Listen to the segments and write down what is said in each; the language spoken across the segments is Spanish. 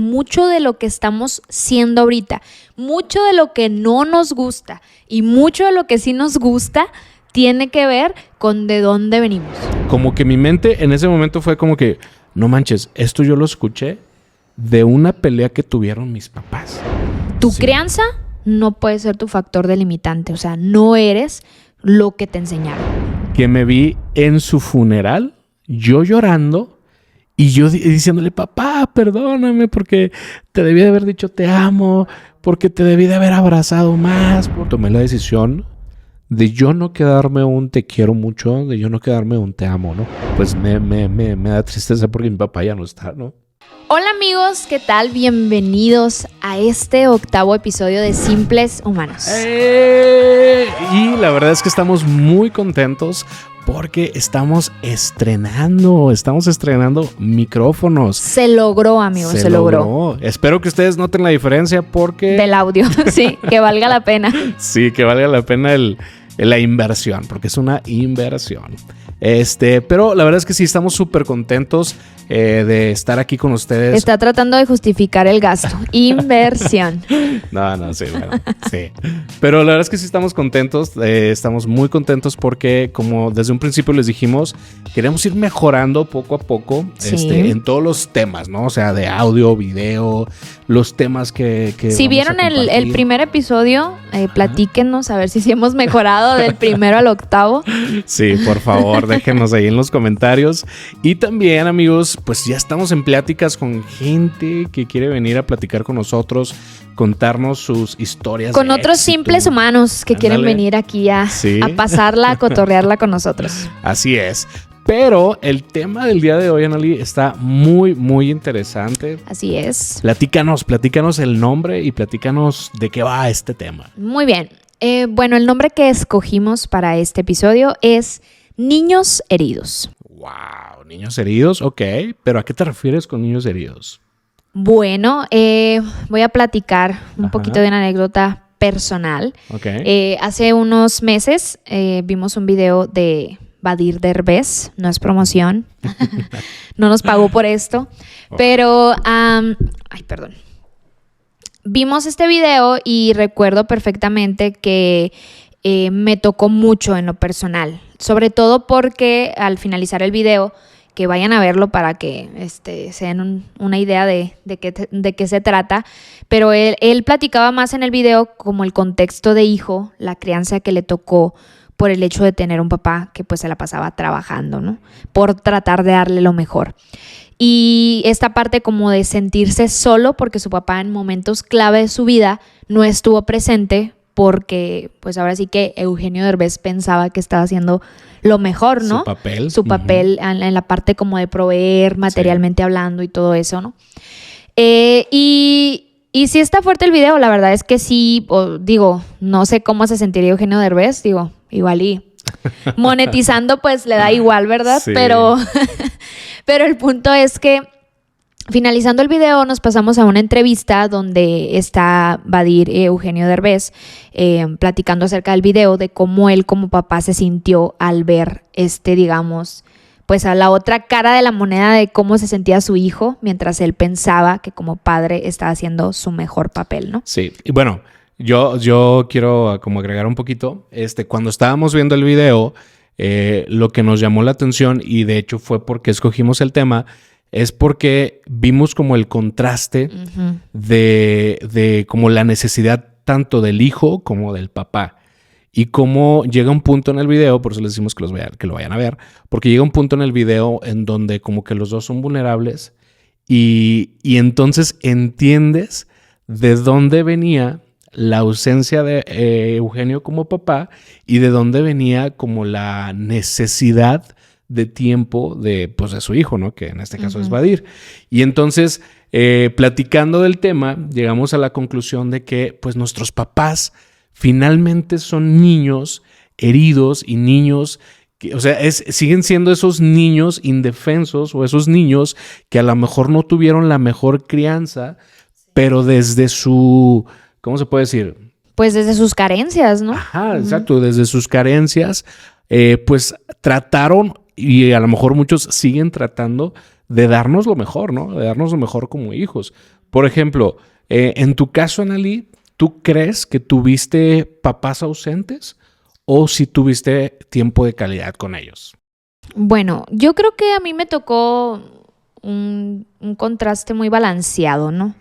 Mucho de lo que estamos siendo ahorita, mucho de lo que no nos gusta y mucho de lo que sí nos gusta tiene que ver con de dónde venimos. Como que mi mente en ese momento fue como que, no manches, esto yo lo escuché de una pelea que tuvieron mis papás. Tu crianza no puede ser tu factor delimitante, o sea, no eres lo que te enseñaron. Que me vi en su funeral, yo llorando y yo diciéndole, papá, perdóname porque te debí de haber dicho te amo, porque te debí de haber abrazado más. Tomé la decisión de yo no quedarme un te quiero mucho, de yo no quedarme un te amo, ¿no? Pues me da tristeza porque mi papá ya no está, ¿no? Hola amigos, ¿qué tal? Bienvenidos a este 8º episodio de Simples Humanos. Y la verdad es que estamos muy contentos porque estamos estrenando micrófonos. Se logró, amigos, se logró. Espero que ustedes noten la diferencia porque... Del audio, sí, que valga la pena. Sí, que valga la pena la inversión, porque es una inversión. Pero la verdad es que sí, estamos súper contentos de estar aquí con ustedes. Está tratando de justificar el gasto. Inversión. No, sí, bueno, sí. Pero la verdad es que sí estamos contentos, estamos muy contentos porque como desde un principio les dijimos, queremos ir mejorando poco a poco en todos los temas, ¿no? O sea, de audio, video, los temas que si vieron el primer episodio, platíquenos a ver si hemos mejorado del primero al 8º. Sí, por favor, déjenos ahí en los comentarios. Y también, amigos, pues ya estamos en pláticas con gente que quiere venir a platicar con nosotros, contarnos sus historias. Con otros simples humanos que quieren venir aquí a pasarla, a cotorrearla con nosotros. Así es. Pero el tema del día de hoy, Anali, está muy, muy interesante. Así es. Platícanos el nombre y platícanos de qué va este tema. Muy bien. Bueno, el nombre que escogimos para este episodio es Niños Heridos. Wow, niños heridos, ok. ¿Pero a qué te refieres con niños heridos? Bueno, voy a platicar un poquito de una anécdota personal. Okay. Hace unos meses vimos un video de Badir Derbez, no es promoción, no nos pagó por esto, pero, perdón. Vimos este video y recuerdo perfectamente que me tocó mucho en lo personal, sobre todo porque al finalizar el video, que vayan a verlo para que se den una idea de qué se trata, pero él platicaba más en el video como el contexto de hijo, la crianza que le tocó por el hecho de tener un papá que pues se la pasaba trabajando, ¿no? Por tratar de darle lo mejor. Y esta parte como de sentirse solo porque su papá en momentos clave de su vida no estuvo presente porque pues ahora sí que Eugenio Derbez pensaba que estaba haciendo lo mejor, ¿no? Su papel en la parte como de proveer materialmente hablando y todo eso, ¿no? Y sí está fuerte el video, la verdad es que sí, no sé cómo se sentiría Eugenio Derbez, igual y monetizando pues le da igual, ¿verdad? Sí. Pero el punto es que finalizando el video nos pasamos a una entrevista donde está Badir Eugenio Derbez platicando acerca del video, de cómo él como papá se sintió al ver digamos, pues a la otra cara de la moneda de cómo se sentía su hijo mientras él pensaba que como padre estaba haciendo su mejor papel, ¿no? Sí, y bueno, yo quiero como agregar un poquito, cuando estábamos viendo el video, lo que nos llamó la atención y de hecho fue porque escogimos el tema, es porque vimos como el contraste de como la necesidad tanto del hijo como del papá. Y cómo llega un punto en el video, por eso les decimos que lo vayan a ver, porque llega un punto en el video en donde como que los dos son vulnerables y entonces entiendes de dónde venía la ausencia de Eugenio como papá y de dónde venía como la necesidad de tiempo de su hijo, ¿no? Que en este caso es Badir. Y entonces, platicando del tema, llegamos a la conclusión de que pues nuestros papás finalmente son niños heridos y niños que, siguen siendo esos niños indefensos o esos niños que a lo mejor no tuvieron la mejor crianza, pero desde su, ¿cómo se puede decir? Pues desde sus carencias, ¿no? Ajá, exacto, desde sus carencias, pues trataron, y a lo mejor muchos siguen tratando de darnos lo mejor, ¿no? De darnos lo mejor como hijos. Por ejemplo, en tu caso, Analí, ¿tú crees que tuviste papás ausentes o si tuviste tiempo de calidad con ellos? Bueno, yo creo que a mí me tocó un contraste muy balanceado, ¿no?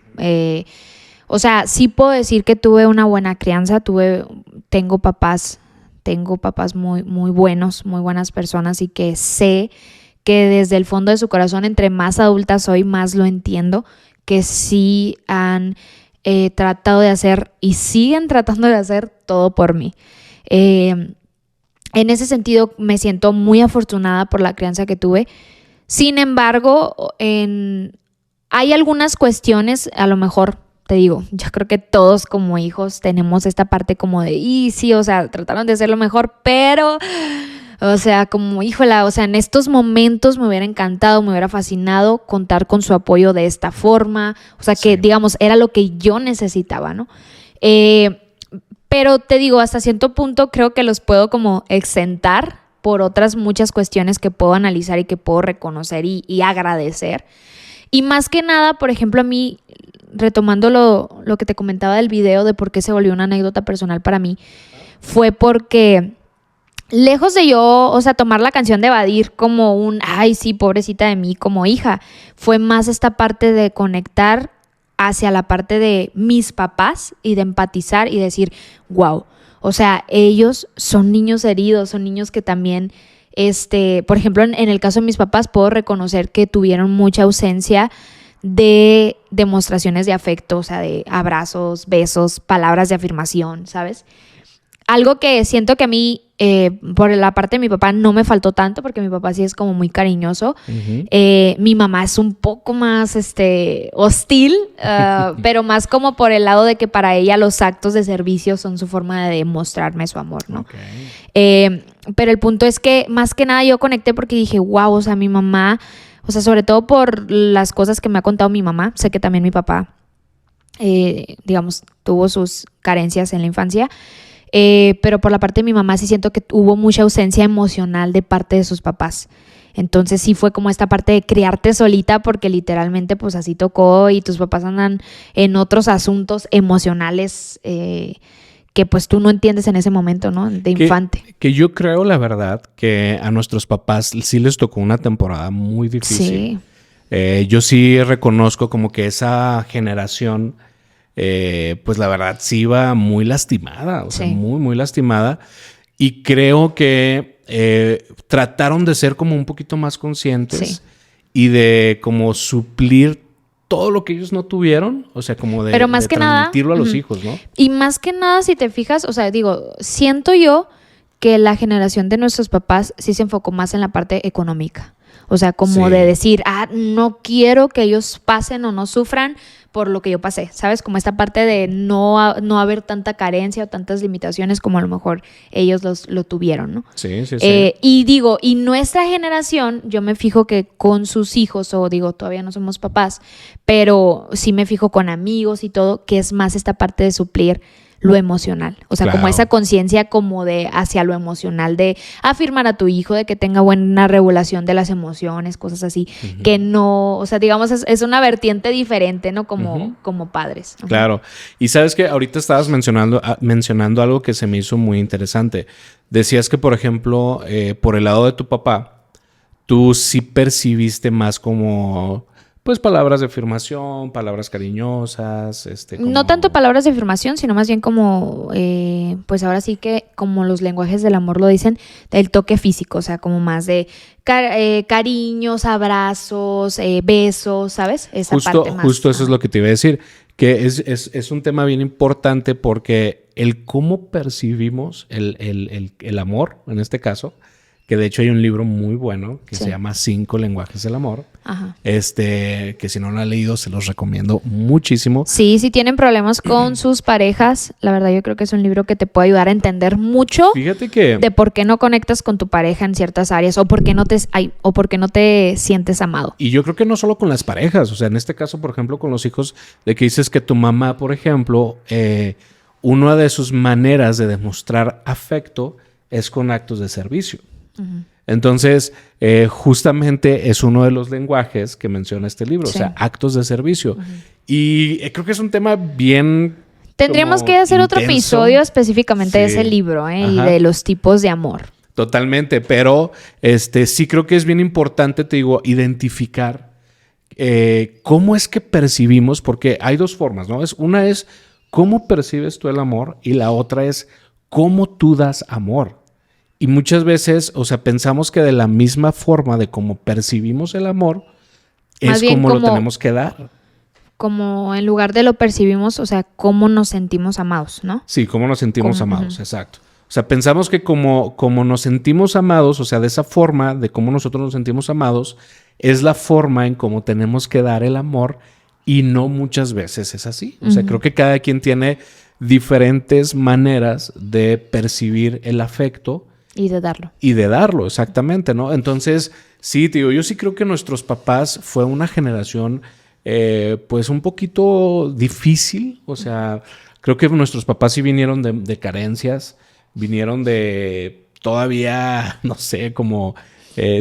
O sea, sí puedo decir que tuve una buena crianza, tengo papás muy, muy buenos, muy buenas personas y que sé que desde el fondo de su corazón, entre más adulta soy, más lo entiendo, que sí han tratado de hacer y siguen tratando de hacer todo por mí. En ese sentido, me siento muy afortunada por la crianza que tuve. Sin embargo, hay algunas cuestiones, a lo mejor, te digo, yo creo que todos como hijos tenemos esta parte como de, y sí, o sea, trataron de hacer lo mejor, pero, o sea, como, híjola, o sea, en estos momentos me hubiera encantado, me hubiera fascinado contar con su apoyo de esta forma, o sea, que, digamos, era lo que yo necesitaba, ¿no? Pero te digo, hasta cierto punto creo que los puedo como exentar por otras muchas cuestiones que puedo analizar y que puedo reconocer y agradecer. Y más que nada, por ejemplo, a mí, retomando lo que te comentaba del video de por qué se volvió una anécdota personal para mí, fue porque lejos de yo, o sea, tomar la canción de Badir como ay, sí, pobrecita de mí como hija, fue más esta parte de conectar hacia la parte de mis papás y de empatizar y decir, wow, o sea, ellos son niños heridos, son niños que también, por ejemplo, en el caso de mis papás, puedo reconocer que tuvieron mucha ausencia de demostraciones de afecto, o sea, de abrazos, besos, palabras de afirmación, ¿sabes? Algo que siento que a mí, por la parte de mi papá, no me faltó tanto, porque mi papá sí es como muy cariñoso. Uh-huh. Mi mamá es un poco más hostil, pero más como por el lado de que para ella los actos de servicio son su forma de demostrarme su amor, ¿no? Okay. Pero el punto es que más que nada yo conecté porque dije, wow, o sea, mi mamá, o sea, sobre todo por las cosas que me ha contado mi mamá, sé que también mi papá, digamos, tuvo sus carencias en la infancia. Pero por la parte de mi mamá sí siento que hubo mucha ausencia emocional de parte de sus papás. Entonces sí fue como esta parte de criarte solita porque literalmente pues así tocó y tus papás andan en otros asuntos emocionales que pues tú no entiendes en ese momento, ¿no? De infante. Que yo creo, la verdad, que a nuestros papás sí les tocó una temporada muy difícil. Sí. Yo sí reconozco como que esa generación... pues la verdad sí iba muy lastimada, o sea, muy, muy lastimada. Y creo que trataron de ser como un poquito más conscientes y de como suplir todo lo que ellos no tuvieron, o sea, como de, pero más de que transmitirlo nada, a los hijos, ¿no? Y más que nada, si te fijas, o sea, digo, siento yo que la generación de nuestros papás sí se enfocó más en la parte económica. O sea, como de decir, no quiero que ellos pasen o no sufran por lo que yo pasé, ¿sabes? Como esta parte de no haber tanta carencia o tantas limitaciones como a lo mejor ellos lo tuvieron, ¿no? Sí. Y digo, y nuestra generación, yo me fijo que con sus hijos, o digo, todavía no somos papás, pero sí me fijo con amigos y todo, que es más esta parte de suplir lo emocional, o sea, como esa conciencia como de hacia lo emocional, de afirmar a tu hijo, de que tenga buena regulación de las emociones, cosas así, que no, o sea, digamos, es una vertiente diferente, ¿no? Como padres. Claro, y sabes que ahorita estabas mencionando algo que se me hizo muy interesante. Decías que, por ejemplo, por el lado de tu papá, tú sí percibiste más como... pues palabras de afirmación, palabras cariñosas. Como... No tanto palabras de afirmación, sino más bien como, pues ahora sí que como los lenguajes del amor lo dicen, del toque físico, o sea, como más de cariños, abrazos, besos, ¿sabes? Esa parte más. Justo eso es lo que te iba a decir, que es un tema bien importante porque el cómo percibimos el amor, en este caso, que de hecho hay un libro muy bueno que se llama 5 lenguajes del amor. Ajá. Que si no lo han leído se los recomiendo muchísimo. Sí, si tienen problemas con sus parejas, la verdad yo creo que es un libro que te puede ayudar a entender mucho. Fíjate que de por qué no conectas con tu pareja en ciertas áreas o por qué no te sientes amado. Y yo creo que no solo con las parejas, o sea, en este caso, por ejemplo, con los hijos, de que dices que tu mamá, por ejemplo, una de sus maneras de demostrar afecto es con actos de servicio. Entonces, justamente es uno de los lenguajes que menciona este libro, Sí. o sea, actos de servicio. Y creo que es un tema bien... Tendríamos como que hacer otro intenso. episodio específicamente de Sí. ese libro, y Ajá. de los tipos de amor. Totalmente, pero sí creo que es bien importante, te digo, identificar cómo es que percibimos, porque hay dos formas, ¿no? Una es cómo percibes tú el amor y la otra es cómo tú das amor. Y muchas veces, o sea, pensamos que de la misma forma de cómo percibimos el amor Más es bien como lo como- tenemos que dar. Como en lugar de lo percibimos, o sea, cómo nos sentimos amados, ¿no? Sí, cómo nos sentimos Cómo- amados, exacto. O sea, pensamos que como nos sentimos amados, o sea, de esa forma de cómo nosotros nos sentimos amados, es la forma en cómo tenemos que dar el amor y no muchas veces es así. O sea, creo que cada quien tiene diferentes maneras de percibir el afecto Y de darlo. y de darlo, exactamente, ¿no? Entonces, sí, te digo, yo sí creo que nuestros papás fue una generación, pues, un poquito difícil. O sea, creo que nuestros papás sí vinieron de carencias, vinieron de todavía, no sé, como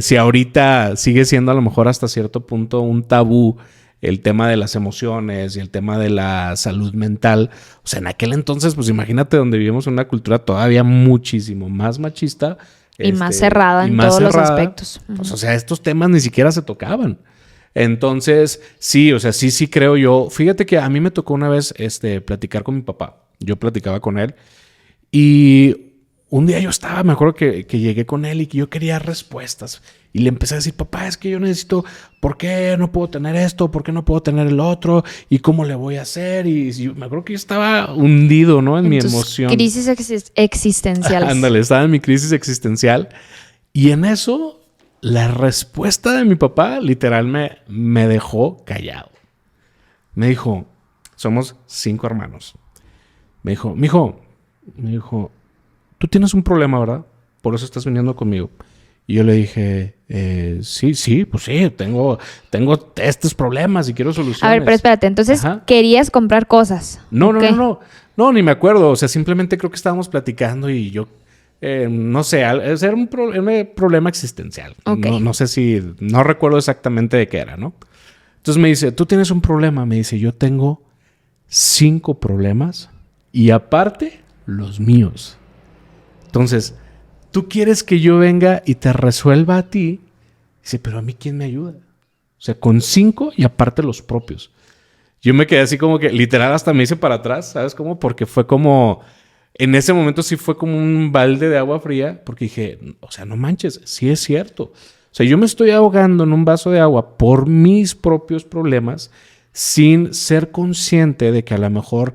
si ahorita sigue siendo a lo mejor hasta cierto punto un tabú el tema de las emociones y el tema de la salud mental. O sea, en aquel entonces, pues imagínate donde vivimos en una cultura todavía muchísimo más machista. Y más cerrada y en más todos los cerrada. aspectos. Pues, o sea, estos temas ni siquiera se tocaban. Entonces, sí, o sea, sí creo yo. Fíjate que a mí me tocó una vez platicar con mi papá. Yo platicaba con él y un día me acuerdo que llegué con él y que yo quería respuestas. Y le empecé a decir, papá, es que yo necesito, ¿por qué no puedo tener esto? ¿Por qué no puedo tener el otro? ¿Y cómo le voy a hacer? Y me acuerdo que yo estaba hundido, ¿no? En mi tus emoción. Crisis existenciales. Ándale, estaba en mi crisis existencial. Y en eso, la respuesta de mi papá literal me dejó callado. Me dijo, somos 5 hermanos. Me dijo, mijo, tú tienes un problema, ¿verdad? Por eso estás viniendo conmigo. Y yo le dije, sí, pues sí, tengo estos problemas y quiero soluciones. A ver, pero espérate, entonces Ajá. querías comprar cosas. No, ¿Ok? no, ni me acuerdo. O sea, simplemente creo que estábamos platicando y yo, no sé, era un problema existencial. Ok. No sé si, no recuerdo exactamente de qué era, ¿no? Entonces me dice, tú tienes un problema. Me dice, yo tengo 5 problemas y aparte los míos. Entonces, tú quieres que yo venga y te resuelva a ti. Dice, pero a mí, ¿quién me ayuda? O sea, con 5 y aparte los propios. Yo me quedé así como que, literal, hasta me hice para atrás, ¿sabes cómo? Porque fue como, en ese momento sí fue como un balde de agua fría, porque dije, o sea, no manches, sí es cierto. O sea, yo me estoy ahogando en un vaso de agua por mis propios problemas, sin ser consciente de que a lo mejor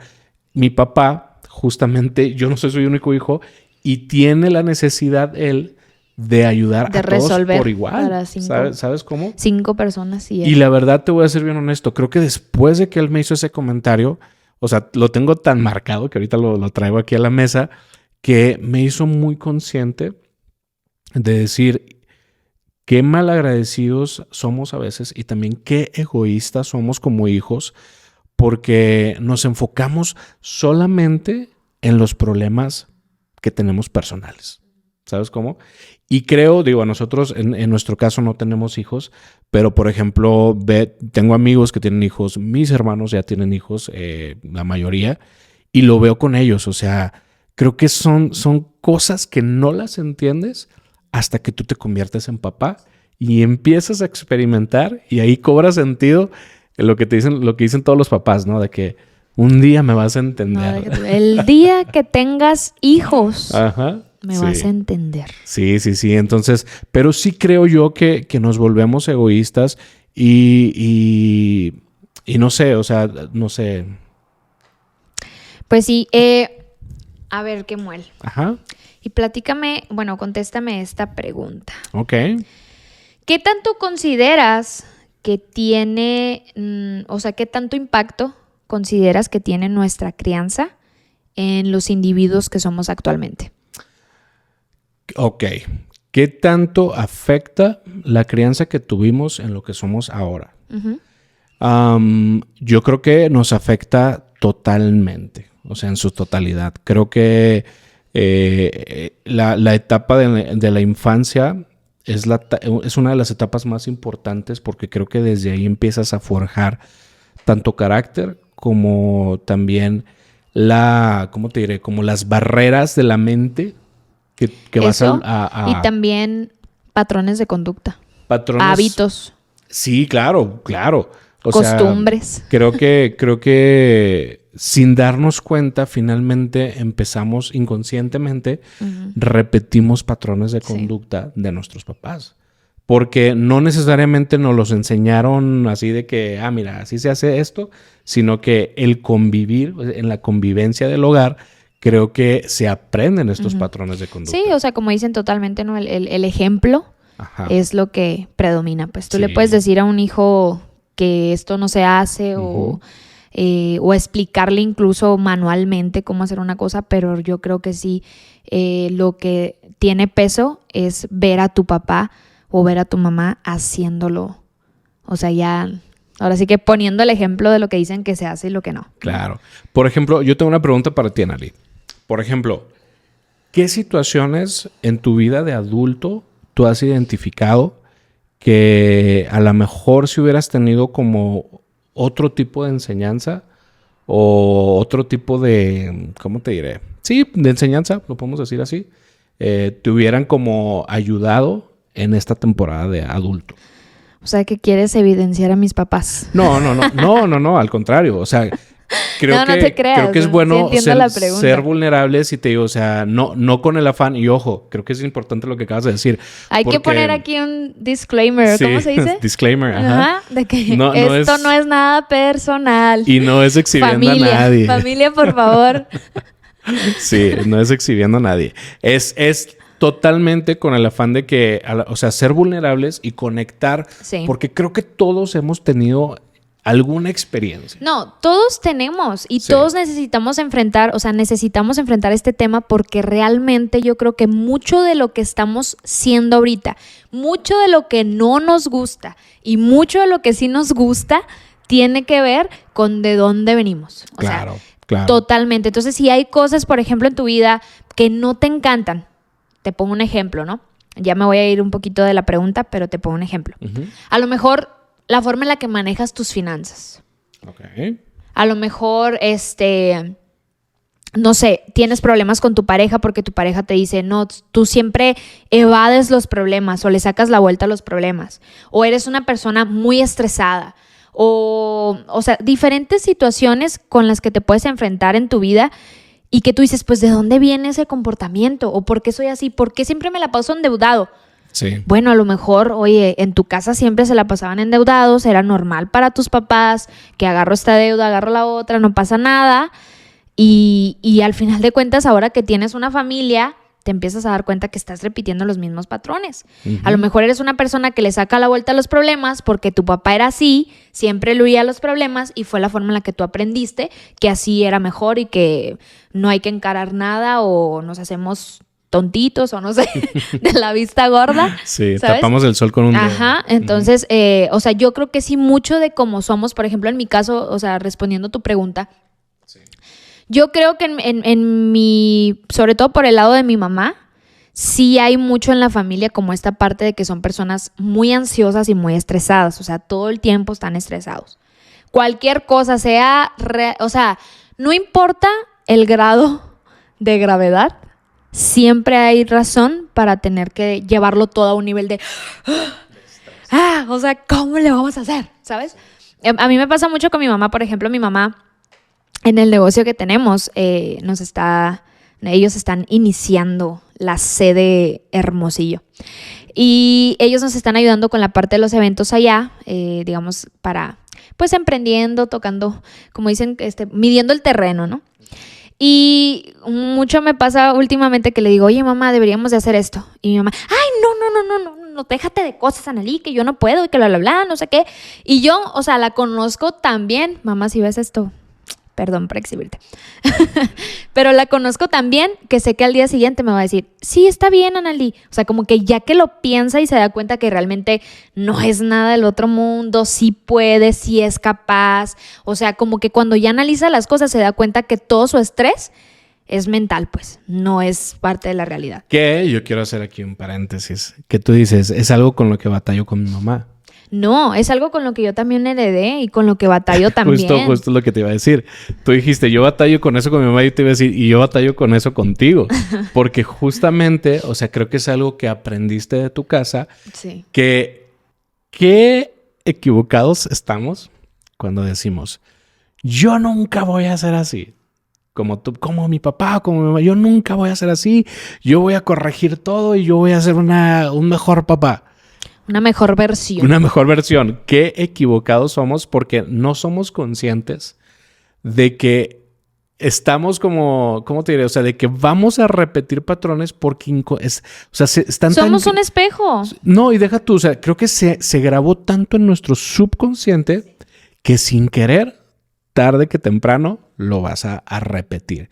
mi papá, justamente, yo no soy su único hijo, y tiene la necesidad él de ayudar De a todos resolver por igual. para 5. ¿Sabes cómo? 5 personas y Y la verdad te voy a ser bien honesto, creo que después de que él me hizo ese comentario, o sea, lo tengo tan marcado que ahorita lo traigo aquí a la mesa, que me hizo muy consciente de decir qué malagradecidos somos a veces y también qué egoístas somos como hijos, porque nos enfocamos solamente en los problemas que tenemos personales. ¿Sabes cómo? Y creo, digo, a nosotros en nuestro caso no tenemos hijos, pero por ejemplo, tengo amigos que tienen hijos, mis hermanos ya tienen hijos, la mayoría, y lo veo con ellos. O sea, creo que son cosas que no las entiendes hasta que tú te conviertes en papá y empiezas a experimentar y ahí cobra sentido lo que dicen todos los papás, ¿no? De que un día me vas a entender. No, el día que tengas hijos, Ajá. me vas a entender. Sí. Entonces, pero sí creo yo que nos volvemos egoístas y no sé, o sea, no sé. Pues sí, a ver, Kemuel. Ajá. Y platícame, bueno, contéstame esta pregunta. Ok. ¿Qué tanto consideras que tiene, o sea, qué tanto impacto consideras que tiene nuestra crianza en los individuos que somos actualmente? Ok. ¿Qué tanto afecta la crianza que tuvimos en lo que somos ahora? Uh-huh. Yo creo que nos afecta totalmente, o sea, en su totalidad. Creo que La etapa de la infancia es una de las etapas más importantes porque creo que desde ahí empiezas a forjar tanto carácter como también ¿cómo te diré? Como las barreras de la mente que vas a... Y también patrones de conducta. Patrones. Hábitos. Sí, claro. O costumbres. sea, creo que sin darnos cuenta, finalmente empezamos inconscientemente, repetimos patrones de conducta de nuestros papás. Porque no necesariamente nos los enseñaron así de que, mira, así se hace esto, sino que el convivir, en la convivencia del hogar, creo que se aprenden estos patrones de conducta. Sí, o sea, como dicen totalmente, ¿no? El ejemplo es lo que predomina. Pues tú le puedes decir a un hijo que esto no se hace o explicarle incluso manualmente cómo hacer una cosa, pero yo creo que sí, lo que tiene peso es ver a tu papá o ver a tu mamá haciéndolo. O sea, ya, ahora sí que poniendo el ejemplo de lo que dicen que se hace y lo que no. Claro. Por ejemplo, yo tengo una pregunta para ti, Analí. Por ejemplo, ¿qué situaciones en tu vida de adulto tú has identificado que a lo mejor si hubieras tenido como otro tipo de enseñanza o otro tipo de, ¿cómo te diré? Sí, de enseñanza, lo podemos decir así, te hubieran como ayudado en esta temporada de adulto? O sea, que quieres evidenciar a mis papás. No, al contrario. O sea, creo que es bueno ser vulnerables y te digo, o sea, no con el afán. Y ojo, creo que es importante lo que acabas de decir. Hay que poner aquí un disclaimer, ¿cómo se dice? Disclaimer, de que esto no es nada personal. Y no es exhibiendo a nadie. Familia, por favor. Sí, no es exhibiendo a nadie. Es totalmente con el afán de que, o sea, ser vulnerables y conectar. Sí. Porque creo que todos hemos tenido alguna experiencia. No, todos tenemos y todos necesitamos enfrentar este tema porque realmente yo creo que mucho de lo que estamos siendo ahorita, mucho de lo que no nos gusta y mucho de lo que sí nos gusta tiene que ver con de dónde venimos. Claro. Totalmente. Entonces, si hay cosas, por ejemplo, en tu vida que no te encantan, te pongo un ejemplo, ¿no? Ya me voy a ir un poquito de la pregunta, pero te pongo un ejemplo. A lo mejor la forma en la que manejas tus finanzas. Okay. A lo mejor, no sé, tienes problemas con tu pareja porque tu pareja te dice, no, tú siempre evades los problemas o le sacas la vuelta a los problemas. O eres una persona muy estresada. O sea, diferentes situaciones con las que te puedes enfrentar en tu vida y que tú dices, pues, ¿de dónde viene ese comportamiento? ¿O por qué soy así? ¿Por qué siempre me la paso endeudado? Sí. Bueno, a lo mejor, oye, en tu casa siempre se la pasaban endeudados, era normal para tus papás que agarro esta deuda, agarro la otra, no pasa nada. Y al final de cuentas, ahora que tienes una familia, te empiezas a dar cuenta que estás repitiendo los mismos patrones. A lo mejor eres una persona que le saca la vuelta a los problemas porque tu papá era así, siempre le huía a los problemas y fue la forma en la que tú aprendiste que así era mejor y que no hay que encarar nada o nos hacemos tontitos o no sé, de la vista gorda. Sí, ¿sabes? Tapamos el sol con un dedo. Ajá, entonces, o sea, yo creo que sí mucho de cómo somos, por ejemplo, en mi caso, o sea, respondiendo a tu pregunta, yo creo que en mi, sobre todo por el lado de mi mamá, sí hay mucho en la familia como esta parte de que son personas muy ansiosas y muy estresadas. O sea, todo el tiempo están estresados. Cualquier cosa o sea, no importa el grado de gravedad, siempre hay razón para tener que llevarlo todo a un nivel de... o sea, ¿cómo le vamos a hacer? ¿Sabes? A mí me pasa mucho con mi mamá, por ejemplo, mi mamá... En el negocio que tenemos, ellos están iniciando la sede Hermosillo. Y ellos nos están ayudando con la parte de los eventos allá, digamos, para, pues, emprendiendo, tocando, como dicen, midiendo el terreno, ¿no? Y mucho me pasa últimamente que le digo, oye, mamá, deberíamos de hacer esto. Y mi mamá, ay, no, déjate de cosas, Analí, que yo no puedo y que bla, no sé qué. Y yo, o sea, la conozco tan bien. Mamá, si ves esto... Perdón por exhibirte. Pero la conozco tan bien que sé que al día siguiente me va a decir, sí, está bien, Analí. O sea, como que ya que lo piensa y se da cuenta que realmente no es nada del otro mundo, sí puede, sí es capaz. O sea, como que cuando ya analiza las cosas se da cuenta que todo su estrés es mental, pues, no es parte de la realidad. Que yo quiero hacer aquí un paréntesis. Que tú dices, es algo con lo que batallo con mi mamá. No, es algo con lo que yo también heredé y con lo que batallo también. Justo lo que te iba a decir. Tú dijiste, yo batallo con eso con mi mamá, y yo te iba a decir, y yo batallo con eso contigo. Porque justamente, o sea, creo que es algo que aprendiste de tu casa. Sí. Que qué equivocados estamos cuando decimos, yo nunca voy a ser así. Como tú, como mi papá, como mi mamá, yo nunca voy a ser así. Yo voy a corregir todo y yo voy a ser un mejor papá. Una mejor versión. Una mejor versión. Qué equivocados somos porque no somos conscientes de que estamos como, ¿cómo te diré? O sea, de que vamos a repetir patrones porque Somos un espejo. No, y deja tú, o sea, creo que se grabó tanto en nuestro subconsciente que sin querer, tarde que temprano, lo vas a repetir.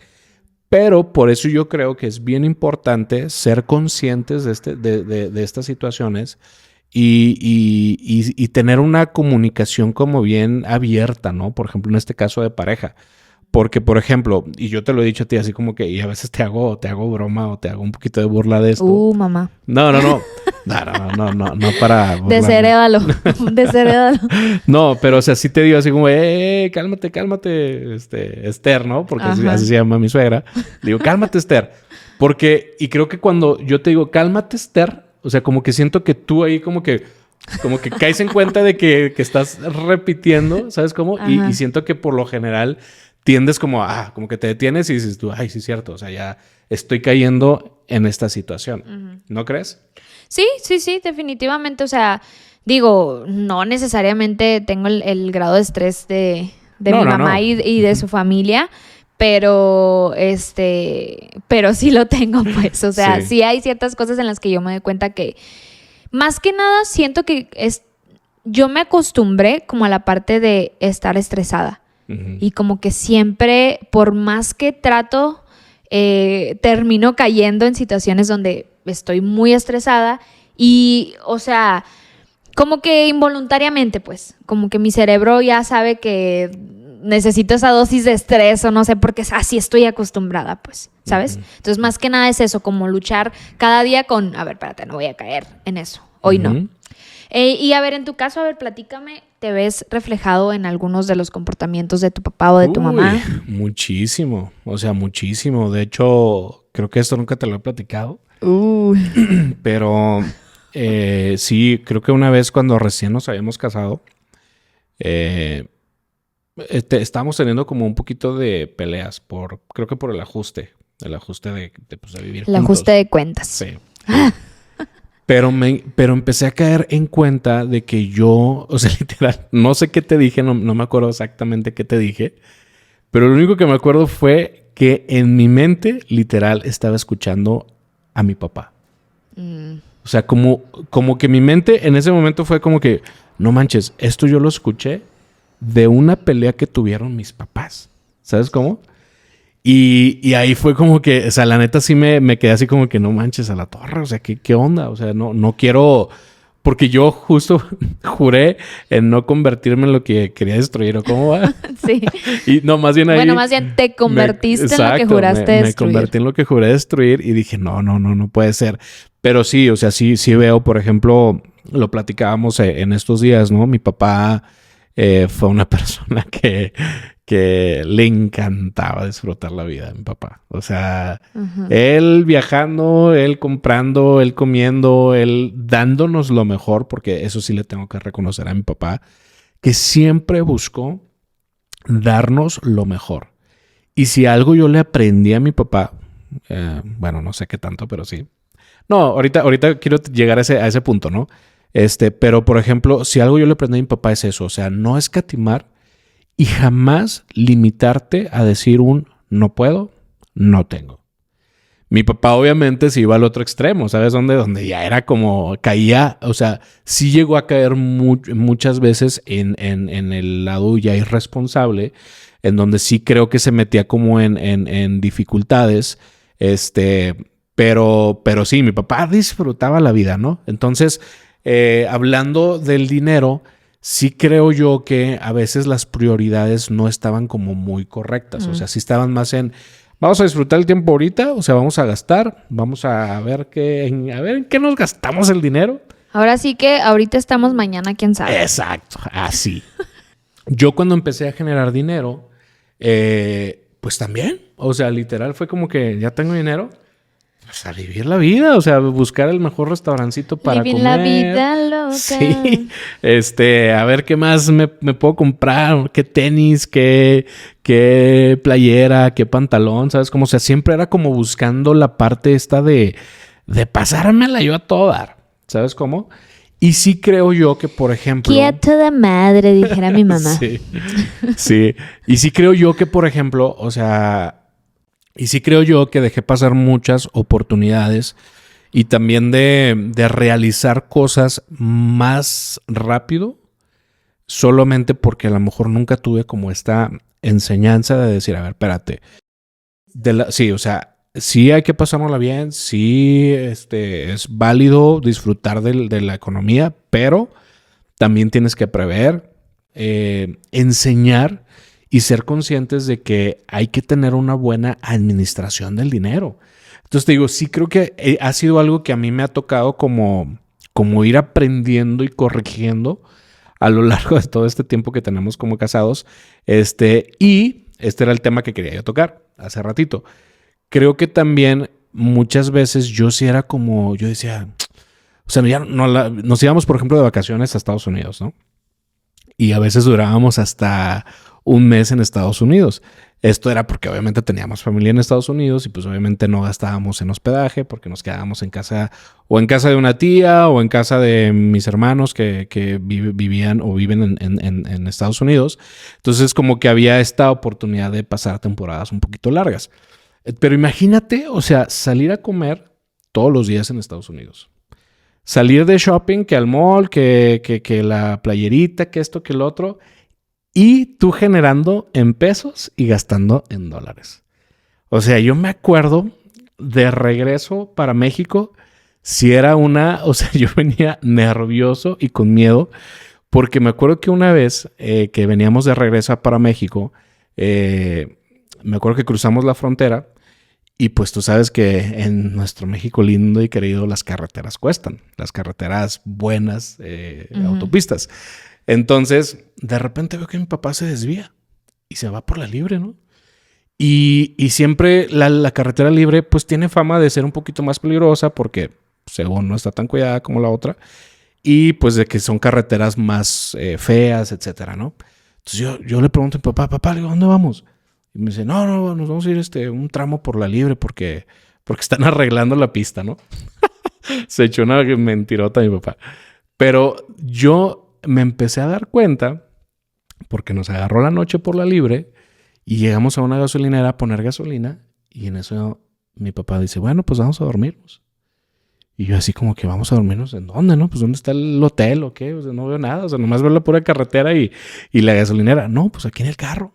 Pero por eso yo creo que es bien importante ser conscientes de estas situaciones y tener una comunicación como bien abierta, ¿no? Por ejemplo, en este caso de pareja. Porque, por ejemplo, y yo te lo he dicho a ti así como que, y a veces te hago broma o te hago un poquito de burla de esto. Mamá. No para burlarme. Desherédalo. No, pero o sea, sí te digo así como, cálmate, Esther, ¿no? Porque así se llama mi suegra. Digo, cálmate, Esther. Porque, y creo que cuando yo te digo, cálmate, Esther, o sea, como que siento que tú ahí como que caes en cuenta de que estás repitiendo, ¿sabes cómo? Y siento que por lo general tiendes como que te detienes y dices tú, ay, sí es cierto, o sea, ya estoy cayendo en esta situación. ¿No crees? Sí, definitivamente. O sea, digo, no necesariamente tengo el grado de estrés de mi mamá y de su familia, pero sí lo tengo, pues. O sea, sí hay ciertas cosas en las que yo me doy cuenta que, más que nada, siento que yo me acostumbré como a la parte de estar estresada. Y como que siempre, por más que trato, termino cayendo en situaciones donde estoy muy estresada y, o sea, como que involuntariamente, pues, como que mi cerebro ya sabe que necesito esa dosis de estrés o no sé, porque así estoy acostumbrada, pues, ¿sabes? Entonces, más que nada es eso, como luchar cada día con, a ver, espérate, no voy a caer en eso, hoy no. Y a ver, en tu caso, a ver, platícame, ¿te ves reflejado en algunos de los comportamientos de tu papá o de tu mamá? Muchísimo, o sea, muchísimo. De hecho, creo que esto nunca te lo he platicado. Pero sí, creo que una vez cuando recién nos habíamos casado, estábamos teniendo como un poquito de peleas creo que por el ajuste de vivir juntos. El ajuste de cuentas. Sí. Pero empecé a caer en cuenta de que yo, o sea, literal, no sé qué te dije, no me acuerdo exactamente qué te dije, pero lo único que me acuerdo fue que en mi mente, literal, estaba escuchando a mi papá. O sea, como que mi mente en ese momento fue como que, no manches, esto yo lo escuché de una pelea que tuvieron mis papás. ¿Sabes cómo? Y ahí fue como que, o sea, la neta sí me quedé así como que no manches a la torre, o sea, ¿qué onda? O sea, no quiero, porque yo justo juré en no convertirme en lo que quería destruir, ¿o cómo va? Sí. Y no, más bien ahí... Bueno, más bien te convertiste en lo que juraste destruir. Me convertí en lo que juré destruir y dije, no puede ser. Pero sí, o sea, sí veo, por ejemplo, lo platicábamos en estos días, ¿no? Mi papá fue una persona que le encantaba disfrutar la vida, mi papá. O sea, él viajando, él comprando, él comiendo, él dándonos lo mejor, porque eso sí le tengo que reconocer a mi papá, que siempre buscó darnos lo mejor. Y si algo yo le aprendí a mi papá, bueno, no sé qué tanto, pero sí. No, ahorita quiero llegar a ese punto, ¿no? Pero, por ejemplo, si algo yo le aprendí a mi papá es eso, o sea, no escatimar y jamás limitarte a decir no puedo, no tengo. Mi papá obviamente se iba al otro extremo, ¿sabes dónde? Donde ya era como caía, o sea, sí llegó a caer muchas veces en el lado ya irresponsable, en donde sí creo que se metía como en dificultades, pero sí, mi papá disfrutaba la vida, ¿no? Entonces, hablando del dinero, sí creo yo que a veces las prioridades no estaban como muy correctas. O sea, sí estaban más vamos a disfrutar el tiempo ahorita, o sea, vamos a gastar, vamos a ver en qué nos gastamos el dinero. Ahora sí que ahorita estamos, mañana quién sabe. Exacto, así. Yo cuando empecé a generar dinero, pues también, o sea, literal fue como que ya tengo dinero, pues a vivir la vida, o sea, buscar el mejor restaurancito para Vivir comer. la vida loca. Sí, a ver qué más me puedo comprar, qué tenis, qué playera, qué pantalón, ¿sabes? Como, o sea, siempre era como buscando la parte esta de pasármela yo a todo dar, ¿sabes cómo? Y sí creo yo que, por ejemplo... ¡Qué a toda madre! Dijera mi mamá. Sí, sí. Y sí creo yo que, por ejemplo, o sea... Y sí creo yo que dejé pasar muchas oportunidades y también de realizar cosas más rápido, solamente porque a lo mejor nunca tuve como esta enseñanza de decir, a ver, espérate. Sí, o sea, sí hay que pasárnosla bien, sí es válido disfrutar de la economía, pero también tienes que prever, enseñar y ser conscientes de que hay que tener una buena administración del dinero. Entonces te digo, sí creo que ha sido algo que a mí me ha tocado como ir aprendiendo y corrigiendo a lo largo de todo este tiempo que tenemos como casados. Y este era el tema que quería yo tocar hace ratito. Creo que también muchas veces yo sí era como, yo decía, o sea, ya nos íbamos, por ejemplo, de vacaciones a Estados Unidos, ¿no? Y a veces durábamos hasta un mes en Estados Unidos. Esto era porque obviamente teníamos familia en Estados Unidos y pues obviamente no gastábamos en hospedaje porque nos quedábamos en casa de una tía o en casa de mis hermanos que vivían o viven en Estados Unidos. Entonces como que había esta oportunidad de pasar temporadas un poquito largas. Pero imagínate, o sea, salir a comer todos los días en Estados Unidos. Salir de shopping, que al mall, que la playerita, que esto, que el otro. Y tú generando en pesos y gastando en dólares. O sea, yo me acuerdo de regreso para México, si era o sea, yo venía nervioso y con miedo, porque me acuerdo que una vez que veníamos de regreso para México, me acuerdo que cruzamos la frontera y pues tú sabes que en nuestro México lindo y querido las carreteras cuestan, las carreteras buenas, autopistas. Entonces, de repente veo que mi papá se desvía y se va por la libre, ¿no? Y siempre la carretera libre pues tiene fama de ser un poquito más peligrosa porque según no está tan cuidada como la otra y pues de que son carreteras más feas, etcétera, ¿no? Entonces yo le pregunto a mi papá, le digo, ¿dónde vamos? Y me dice, no, nos vamos a ir un tramo por la libre porque están arreglando la pista, ¿no? Se echó una mentirota mi papá. Pero yo me empecé a dar cuenta porque nos agarró la noche por la libre y llegamos a una gasolinera a poner gasolina y en eso mi papá dice, bueno, pues vamos a dormirnos. Y yo así como que vamos a dormirnos, ¿en dónde, no? Pues ¿dónde está el hotel o qué? O sea, no veo nada, o sea, nomás veo la pura carretera y la gasolinera. No, pues aquí en el carro.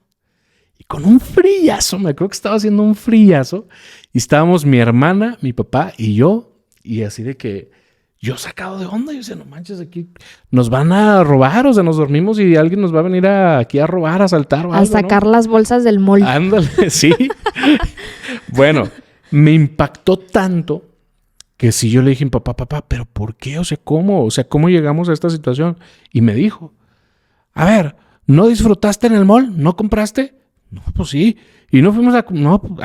Y con un frillazo, me acuerdo que estaba haciendo un frillazo y estábamos mi hermana, mi papá y yo y así de que yo sacado de onda, yo decía, no manches, aquí nos van a robar, o sea, nos dormimos y alguien nos va a venir aquí a robar, a asaltar o algo, a sacar, ¿no? Las bolsas del mall. Ándale, sí. Bueno, me impactó tanto que sí yo le dije a mi papá, ¿pero por qué? O sea, ¿cómo? O sea, ¿cómo llegamos a esta situación? Y me dijo, a ver, ¿no disfrutaste en el mall? ¿No compraste? No, pues sí. ¿Y no fuimos a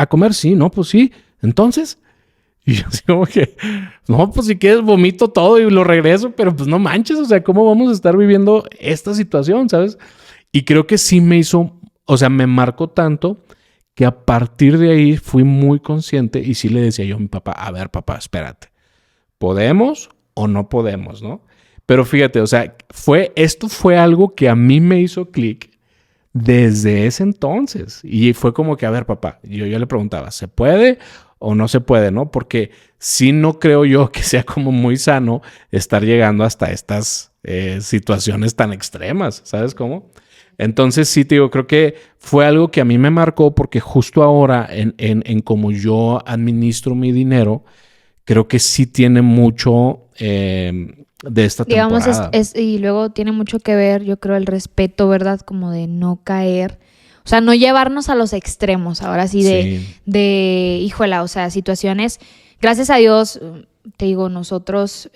comer? Sí, no, pues sí. Entonces... Y yo así como que, no, pues si quieres vomito todo y lo regreso, pero pues no manches, o sea, ¿cómo vamos a estar viviendo esta situación, sabes? Y creo que sí me hizo, o sea, me marcó tanto que a partir de ahí fui muy consciente y sí le decía yo a mi papá, a ver, papá, espérate, ¿podemos o no podemos, no? Pero fíjate, o sea, esto fue algo que a mí me hizo clic desde ese entonces. Y fue como que, a ver, papá, yo le preguntaba, ¿se puede o no se puede, no? Porque sí no creo yo que sea como muy sano estar llegando hasta estas situaciones tan extremas, ¿sabes cómo? Entonces sí, te digo, creo que fue algo que a mí me marcó porque justo ahora en cómo yo administro mi dinero, creo que sí tiene mucho de esta temporada. Digamos, y luego tiene mucho que ver, yo creo, el respeto, ¿verdad? Como de no caer O sea, no llevarnos a los extremos, ahora sí, híjola, o sea, situaciones, gracias a Dios, te digo, nosotros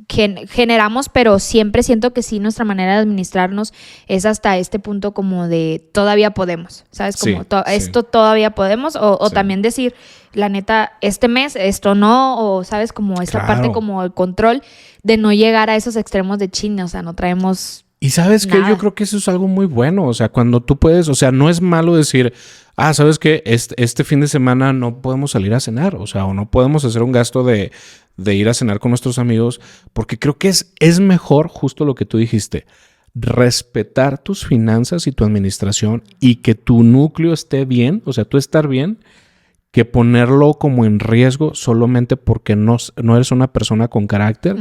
generamos, pero siempre siento que sí, nuestra manera de administrarnos es hasta este punto como de todavía podemos, ¿sabes? Como esto todavía podemos, o también decir, la neta, este mes, esto no, o ¿sabes? Como esta parte como el control de no llegar a esos extremos de China, o sea, no traemos... Y ¿sabes qué? Yo creo que eso es algo muy bueno. O sea, cuando tú puedes... O sea, no es malo decir... ¿sabes qué? Este fin de semana no podemos salir a cenar. O sea, o no podemos hacer un gasto de ir a cenar con nuestros amigos. Porque creo que es mejor, justo lo que tú dijiste, respetar tus finanzas y tu administración y que tu núcleo esté bien. O sea, tú estar bien, que ponerlo como en riesgo solamente porque no eres una persona con carácter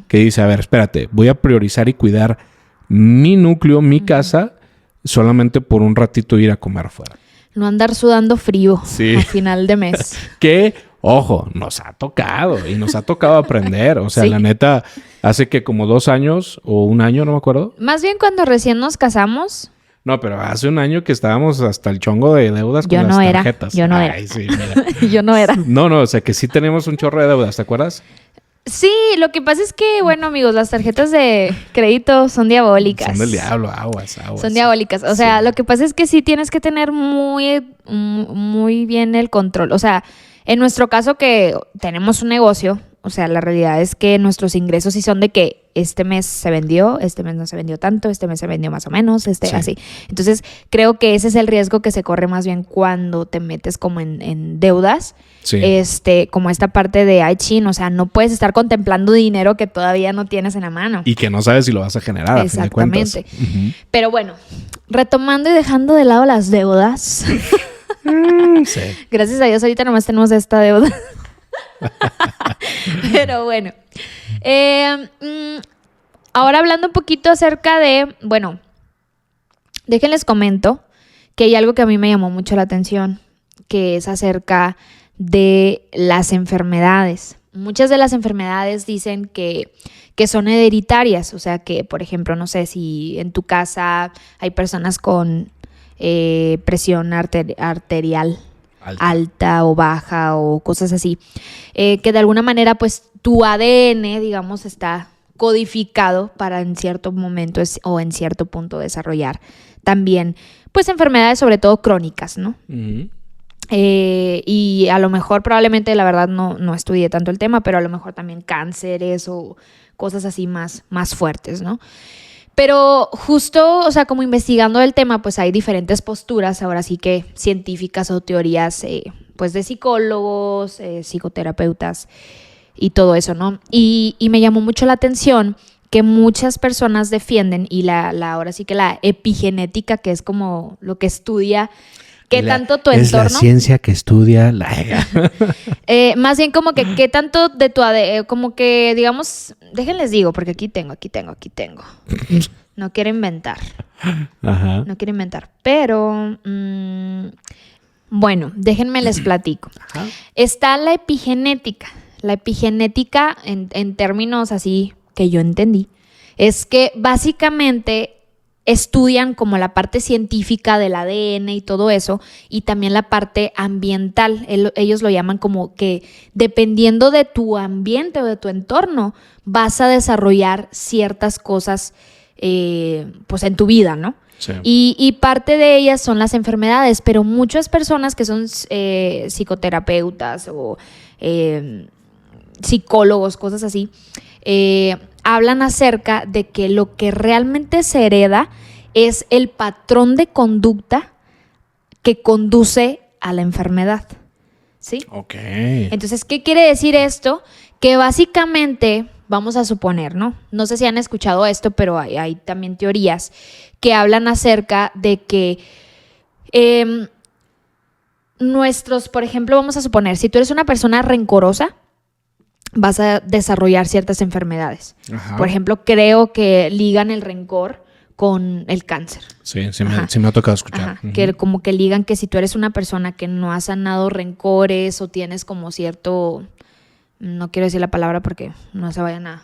que dice, a ver, espérate, voy a priorizar y cuidar mi núcleo, mi casa, solamente por un ratito ir a comer afuera. No andar sudando frío a final de mes. Que, ojo, nos ha tocado y nos ha tocado aprender. O sea, la neta, hace que como 2 años o 1 año, no me acuerdo. Más bien cuando recién nos casamos. No, pero hace 1 año que estábamos hasta el chongo de deudas con las tarjetas. Yo no era. Ay, sí, mira. Yo no era. No, o sea que sí tenemos un chorro de deudas, ¿te acuerdas? Sí, lo que pasa es que, bueno, amigos, las tarjetas de crédito son diabólicas. Son del diablo, aguas. Son diabólicas. O sea, lo que pasa es que sí tienes que tener muy bien el control. O sea, en nuestro caso que tenemos un negocio, o sea, la realidad es que nuestros ingresos sí son de que este mes se vendió, este mes no se vendió tanto, este mes se vendió más o menos, así. Entonces, creo que ese es el riesgo que se corre más bien cuando te metes como en deudas. Sí. Como esta parte de chin, o sea, no puedes estar contemplando dinero que todavía no tienes en la mano. Y que no sabes si lo vas a generar. Exactamente. A fin de cuentas. Pero bueno, retomando y dejando de lado las deudas. Sí. Gracias a Dios ahorita nomás tenemos esta deuda. Pero bueno. Ahora hablando un poquito acerca de, bueno, déjenles comento que hay algo que a mí me llamó mucho la atención, que es acerca de las enfermedades. Muchas de las enfermedades dicen que son hereditarias, o sea que, por ejemplo, no sé si en tu casa hay personas con presión arterial alta o baja o cosas así, que de alguna manera pues tu ADN, digamos, está codificado para en cierto momento o en cierto punto desarrollar también pues enfermedades sobre todo crónicas, ¿no? Uh-huh. Y a lo mejor probablemente, la verdad no estudié tanto el tema, pero a lo mejor también cánceres o cosas así más fuertes, ¿no? Pero justo, o sea, como investigando el tema, pues hay diferentes posturas, ahora sí que científicas o teorías, pues de psicólogos, psicoterapeutas y todo eso, ¿no? Y me llamó mucho la atención que muchas personas defienden, y ahora sí que la epigenética, que es como lo que estudia qué tanto tu entorno... Es la ciencia que estudia la... más bien como que qué tanto de tu ADN, como que digamos, déjenles digo, porque aquí tengo. No quiero inventar. Ajá. No quiero inventar, pero... bueno, déjenme les platico. Ajá. Está la epigenética. La epigenética, en términos así que yo entendí, es que básicamente... estudian como la parte científica del ADN y todo eso, y también la parte ambiental. Ellos lo llaman como que dependiendo de tu ambiente o de tu entorno, vas a desarrollar ciertas cosas pues en tu vida, ¿no? Sí. Y parte de ellas son las enfermedades, pero muchas personas que son psicoterapeutas o psicólogos, cosas así, hablan acerca de que lo que realmente se hereda es el patrón de conducta que conduce a la enfermedad, ¿sí? Ok. Entonces, ¿qué quiere decir esto? Que básicamente, vamos a suponer, ¿no? No sé si han escuchado esto, pero hay también teorías que hablan acerca de que por ejemplo, vamos a suponer, si tú eres una persona rencorosa, vas a desarrollar ciertas enfermedades. Ajá. Por ejemplo, creo que ligan el rencor con el cáncer. Sí me ha tocado escuchar. Ajá. Uh-huh. Que como que ligan que si tú eres una persona que no ha sanado rencores o tienes como cierto... No quiero decir la palabra porque no se vayan a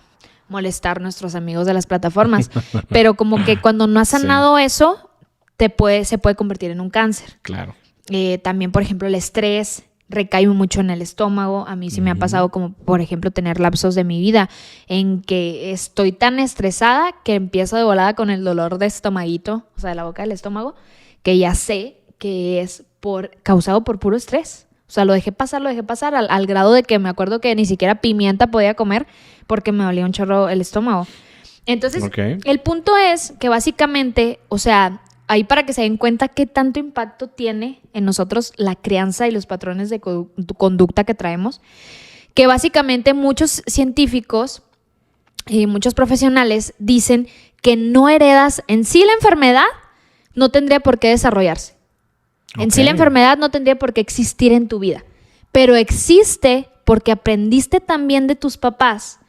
molestar nuestros amigos de las plataformas, pero como que cuando no has sanado eso, se puede convertir en un cáncer. Claro. También, por ejemplo, el estrés recae mucho en el estómago. A mí sí me ha pasado como, por ejemplo, tener lapsos de mi vida en que estoy tan estresada que empiezo de volada con el dolor de estomaguito, o sea, de la boca del estómago, que ya sé que es causado por puro estrés. O sea, lo dejé pasar al grado de que me acuerdo que ni siquiera pimienta podía comer porque me dolía un chorro el estómago. Entonces, el punto es que básicamente, o sea, ahí para que se den cuenta qué tanto impacto tiene en nosotros la crianza y los patrones de conducta que traemos, que básicamente muchos científicos y muchos profesionales dicen que no heredas en sí la enfermedad, no tendría por qué desarrollarse. En sí la enfermedad no tendría por qué existir en tu vida, pero existe porque aprendiste también de tus papás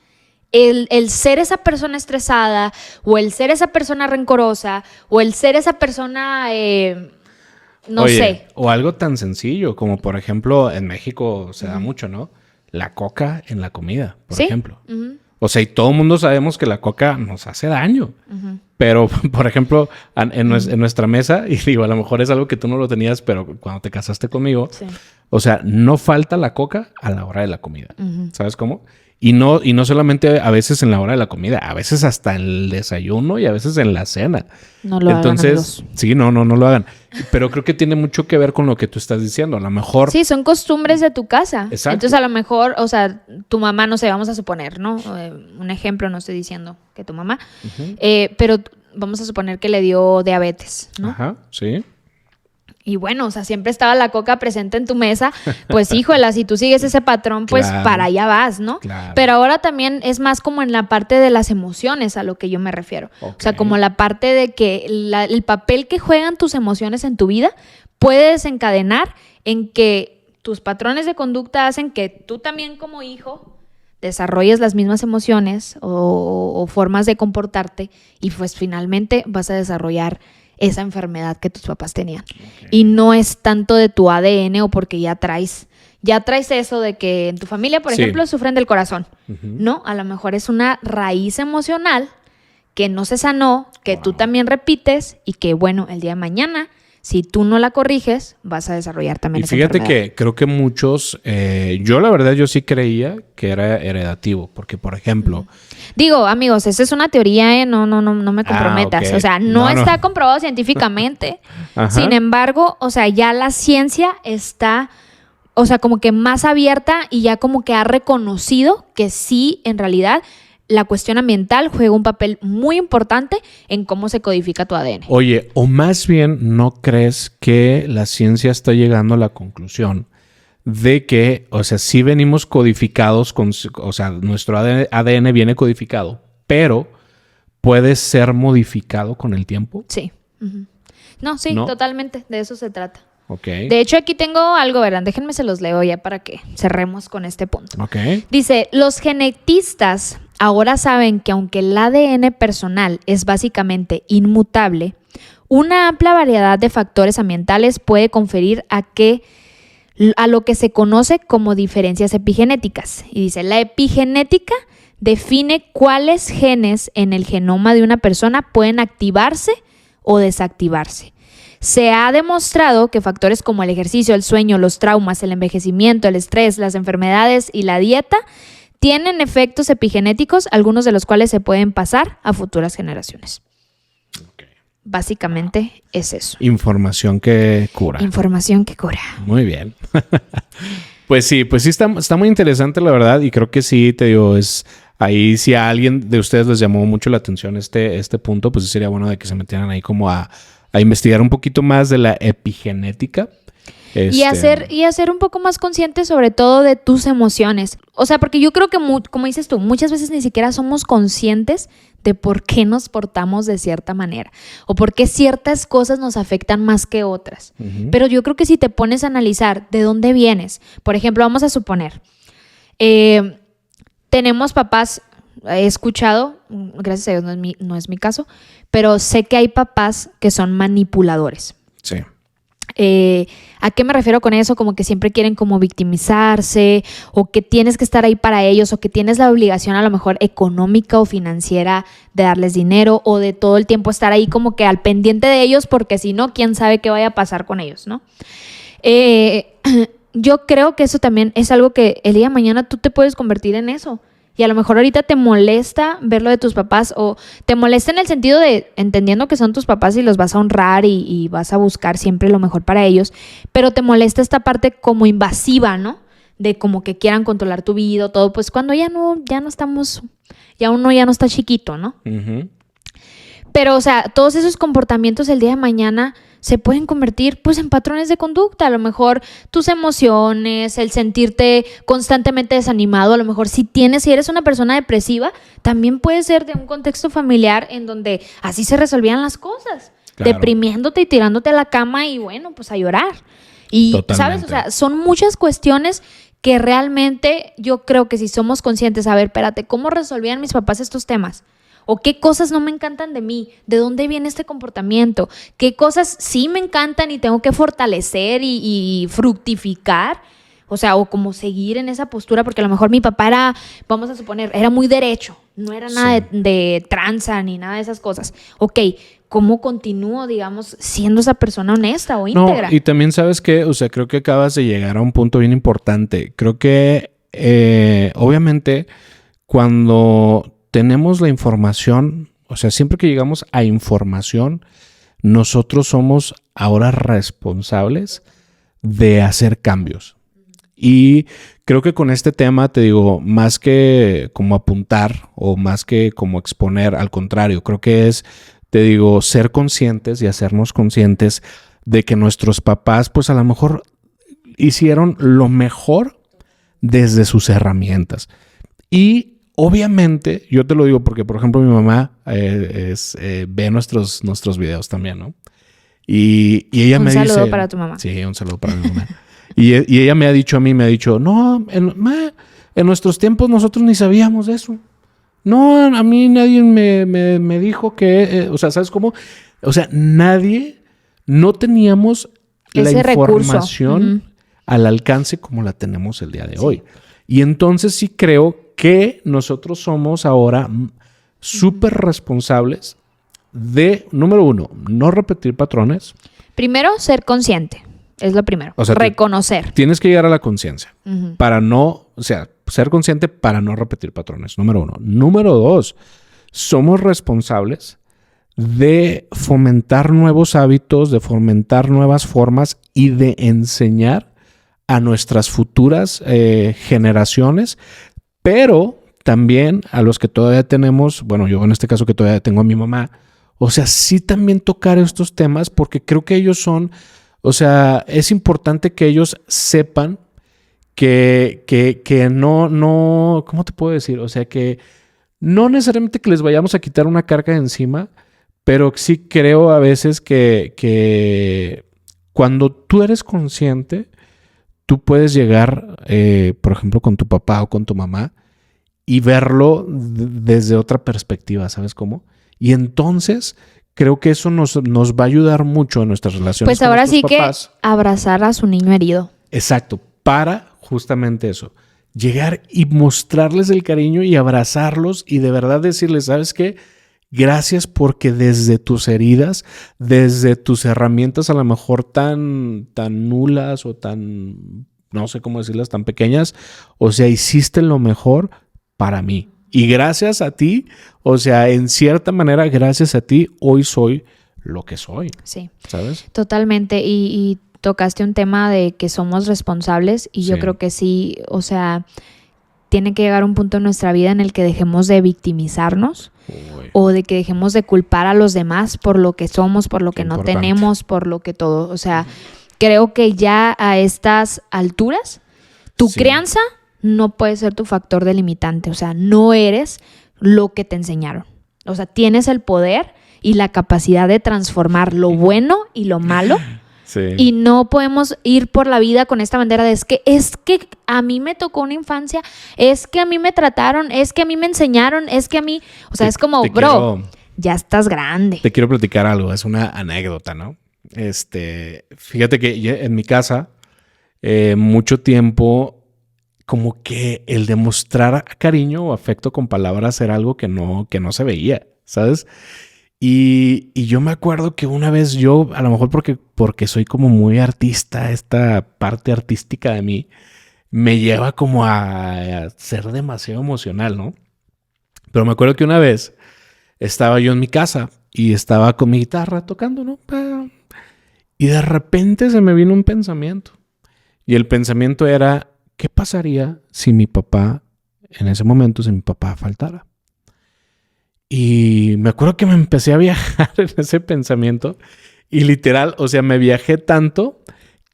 el ser esa persona estresada o el ser esa persona rencorosa o el ser esa persona, no sé. O algo tan sencillo como, por ejemplo, en México se da mucho, ¿no? La coca en la comida, por ejemplo. O sea, y todo el mundo sabemos que la coca nos hace daño. Pero, por ejemplo, en nuestra mesa, y digo, a lo mejor es algo que tú no lo tenías, pero cuando te casaste conmigo, o sea, no falta la coca a la hora de la comida. ¿Sabes cómo? Y no solamente a veces en la hora de la comida, a veces hasta en el desayuno y a veces en la cena. No lo hagan, amigos. Sí, no lo hagan. Pero creo que tiene mucho que ver con lo que tú estás diciendo. A lo mejor... Sí, son costumbres de tu casa. Exacto. Entonces, a lo mejor, o sea, tu mamá, no sé, vamos a suponer, ¿no? Un ejemplo, no estoy diciendo que tu mamá, pero vamos a suponer que le dio diabetes, ¿no? Ajá, sí. Y bueno, o sea, siempre estaba la coca presente en tu mesa, pues híjola, si tú sigues ese patrón, pues para allá vas, ¿no? Claro. Pero ahora también es más como en la parte de las emociones a lo que yo me refiero. O sea, como la parte de que el papel que juegan tus emociones en tu vida puede desencadenar en que tus patrones de conducta hacen que tú también como hijo desarrolles las mismas emociones o formas de comportarte y pues finalmente vas a desarrollar esa enfermedad que tus papás tenían. Y no es tanto de tu ADN o porque ya traes eso de que en tu familia, por ejemplo, sufren del corazón. No, a lo mejor es una raíz emocional que no se sanó, que tú también repites y que, bueno, el día de mañana, si tú no la corriges, vas a desarrollar también esa enfermedad. Y fíjate que creo que muchos, yo la verdad, yo sí creía que era heredativo, porque, por ejemplo... Digo, amigos, esa es una teoría, no me comprometas. O sea, no está comprobado científicamente. Sin embargo, o sea, ya la ciencia está, o sea, como que más abierta y ya como que ha reconocido que sí, en realidad, la cuestión ambiental juega un papel muy importante en cómo se codifica tu ADN. Oye, o más bien, ¿no crees que la ciencia está llegando a la conclusión de que, o sea, sí venimos codificados, o sea, nuestro ADN viene codificado, pero puede ser modificado con el tiempo? Sí. No, sí, totalmente. De eso se trata. De hecho, aquí tengo algo, ¿verdad? Déjenme se los leo ya para que cerremos con este punto. Dice, los genetistas ahora saben que aunque el ADN personal es básicamente inmutable, una amplia variedad de factores ambientales puede conferir a lo que se conoce como diferencias epigenéticas. Y dice, la epigenética define cuáles genes en el genoma de una persona pueden activarse o desactivarse. Se ha demostrado que factores como el ejercicio, el sueño, los traumas, el envejecimiento, el estrés, las enfermedades y la dieta tienen efectos epigenéticos, algunos de los cuales se pueden pasar a futuras generaciones. Básicamente es eso. Información que cura. Información que cura. Muy bien. Pues sí está muy interesante, la verdad, y creo que sí, te digo, ahí si a alguien de ustedes les llamó mucho la atención este punto, pues sí sería bueno de que se metieran ahí como a investigar un poquito más de la epigenética. Y hacer un poco más consciente sobre todo de tus emociones. O sea, porque yo creo que, como dices tú, muchas veces ni siquiera somos conscientes de por qué nos portamos de cierta manera o por qué ciertas cosas nos afectan más que otras. Pero yo creo que si te pones a analizar de dónde vienes, por ejemplo, vamos a suponer, tenemos papás, he escuchado, gracias a Dios no es mi caso, pero sé que hay papás que son manipuladores. Sí. ¿A qué me refiero con eso? Como que siempre quieren como victimizarse, o que tienes que estar ahí para ellos, o que tienes la obligación a lo mejor económica o financiera de darles dinero, o de todo el tiempo estar ahí como que al pendiente de ellos, porque si no, quién sabe qué vaya a pasar con ellos, ¿no? Yo creo que eso también es algo que el día de mañana tú te puedes convertir en eso. Y a lo mejor ahorita te molesta ver lo de tus papás, o te molesta en el sentido de entendiendo que son tus papás y los vas a honrar y vas a buscar siempre lo mejor para ellos, pero te molesta esta parte como invasiva, ¿no? De como que quieran controlar tu vida, todo, pues cuando ya no estamos, ya uno ya no está chiquito, ¿no? Uh-huh. Pero, o sea, todos esos comportamientos el día de mañana se pueden convertir pues en patrones de conducta. A lo mejor tus emociones, el sentirte constantemente desanimado, a lo mejor si eres una persona depresiva, también puede ser de un contexto familiar en donde así se resolvían las cosas, claro, deprimiéndote y tirándote a la cama y bueno, pues a llorar. Y, totalmente, ¿sabes? O sea, son muchas cuestiones que realmente yo creo que si somos conscientes, a ver, espérate, ¿cómo resolvían mis papás estos temas? ¿O qué cosas no me encantan de mí? ¿De dónde viene este comportamiento? ¿Qué cosas sí me encantan y tengo que fortalecer y fructificar? O sea, o como seguir en esa postura, porque a lo mejor mi papá era, vamos a suponer, era muy derecho, no era nada de tranza ni nada de esas cosas. Ok, ¿cómo continúo, digamos, siendo esa persona honesta o íntegra? No, y también sabes que, o sea, creo que acabas de llegar a un punto bien importante. Creo que, obviamente, cuando tenemos la información, o sea, siempre que llegamos a información, nosotros somos ahora responsables de hacer cambios. Y creo que con este tema, te digo, más que como apuntar o más que como exponer, al contrario, creo que es, te digo, ser conscientes y hacernos conscientes de que nuestros papás, pues a lo mejor hicieron lo mejor desde sus herramientas. Y obviamente, yo te lo digo porque, por ejemplo, mi mamá ve nuestros videos también, ¿no? Y ella me dice... Un saludo para tu mamá. Sí, un saludo para mi mamá. y ella me ha dicho a mí, no, en nuestros tiempos nosotros ni sabíamos de eso. No, a mí nadie me dijo que... o sea, ¿sabes cómo? O sea, no teníamos ese la información recurso al alcance como la tenemos el día de hoy. Y entonces sí creo que nosotros somos ahora súper responsables de, número uno, no repetir patrones. Primero, ser consciente. Es lo primero. O sea, reconocer. Tienes que llegar a la conciencia para no, o sea, ser consciente para no repetir patrones, número uno. Número dos, somos responsables de fomentar nuevos hábitos, de fomentar nuevas formas y de enseñar a nuestras futuras generaciones, pero también a los que todavía tenemos, bueno, yo en este caso que todavía tengo a mi mamá, o sea, sí también tocar estos temas porque creo que ellos son, o sea, es importante que ellos sepan que no, ¿cómo te puedo decir? O sea, que no necesariamente que les vayamos a quitar una carga de encima, pero sí creo a veces que cuando tú eres consciente, tú puedes llegar, por ejemplo, con tu papá o con tu mamá y verlo desde otra perspectiva, ¿sabes cómo? Y entonces creo que eso nos va a ayudar mucho en nuestras relaciones pues con ahora nuestros sí papás. Que abrazar a su niño herido. Exacto, para justamente eso. Llegar y mostrarles el cariño y abrazarlos y de verdad decirles, ¿sabes qué? Gracias porque desde tus heridas, desde tus herramientas a lo mejor tan nulas o tan, no sé cómo decirlas, tan pequeñas, o sea, hiciste lo mejor para mí. Y gracias a ti, o sea, en cierta manera, gracias a ti, hoy soy lo que soy. Sí. ¿Sabes? Totalmente. Y tocaste un tema de que somos responsables y yo creo que sí, o sea, tiene que llegar un punto en nuestra vida en el que dejemos de victimizarnos. Uy. O de que dejemos de culpar a los demás por lo que somos, por lo que no tenemos, por lo que todo. O sea, creo que ya a estas alturas, tu crianza no puede ser tu factor delimitante. O sea, no eres lo que te enseñaron. O sea, tienes el poder y la capacidad de transformar lo bueno y lo malo. Sí. Y no podemos ir por la vida con esta bandera de es que a mí me tocó una infancia, es que a mí me trataron, es que a mí me enseñaron, es que a mí, o sea, es como, bro, ya estás grande. Te quiero platicar algo, es una anécdota, ¿no? Fíjate que en mi casa, mucho tiempo, como que el demostrar cariño o afecto con palabras era algo que no se veía, ¿sabes? Y yo me acuerdo que una vez yo, a lo mejor porque soy como muy artista, esta parte artística de mí, me lleva como a ser demasiado emocional, ¿no? Pero me acuerdo que una vez estaba yo en mi casa y estaba con mi guitarra tocando, ¿no? Y de repente se me vino un pensamiento. Y el pensamiento era, ¿qué pasaría si mi papá, en ese momento, si mi papá faltara? Y me acuerdo que me empecé a viajar en ese pensamiento y literal, o sea, me viajé tanto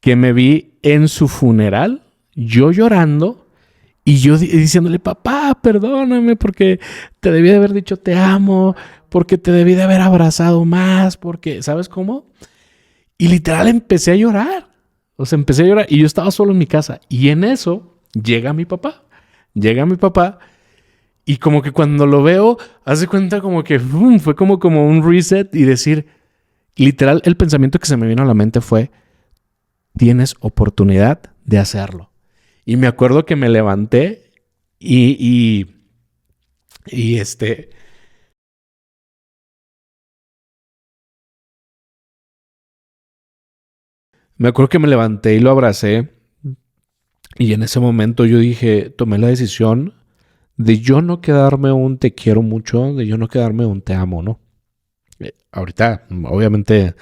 que me vi en su funeral, yo llorando y yo diciéndole, papá, perdóname porque te debí de haber dicho te amo, porque te debí de haber abrazado más, porque, ¿sabes cómo? Y literal empecé a llorar. O sea, empecé a llorar y yo estaba solo en mi casa. Y en eso llega mi papá. Llega mi papá y como que cuando lo veo, hace cuenta como que fue como un reset y decir, literal, el pensamiento que se me vino a la mente fue, tienes oportunidad de hacerlo. Y me acuerdo que me levanté y me acuerdo que me levanté y lo abracé. Y en ese momento yo dije, tomé la decisión de yo no quedarme un te quiero mucho, de yo no quedarme un te amo, ¿no? Ahorita, obviamente,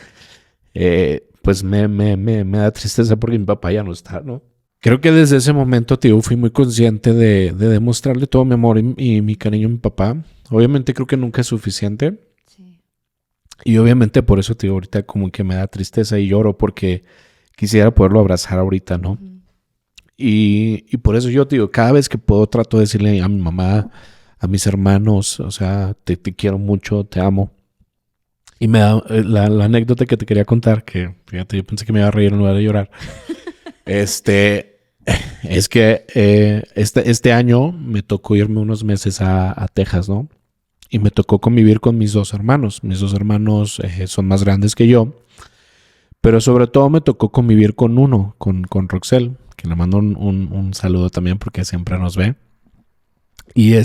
pues me da tristeza porque mi papá ya no está, ¿no? Creo que desde ese momento, tío, fui muy consciente de demostrarle todo mi amor y mi cariño a mi papá. Obviamente creo que nunca es suficiente. Sí. Y obviamente por eso, tío, ahorita como que me da tristeza y lloro porque quisiera poderlo abrazar ahorita, ¿no? Ujú. Y por eso yo, tío, cada vez que puedo trato de decirle a mi mamá, a mis hermanos, o sea, te quiero mucho, te amo. Y me da la anécdota que te quería contar, que fíjate, yo pensé que me iba a reír en lugar de llorar. Es que este año me tocó irme unos meses a Texas, ¿no? Y me tocó convivir con mis dos hermanos. Mis dos hermanos son más grandes que yo. Pero sobre todo me tocó convivir con uno, con Roxel, que le mando un saludo también porque siempre nos ve. Y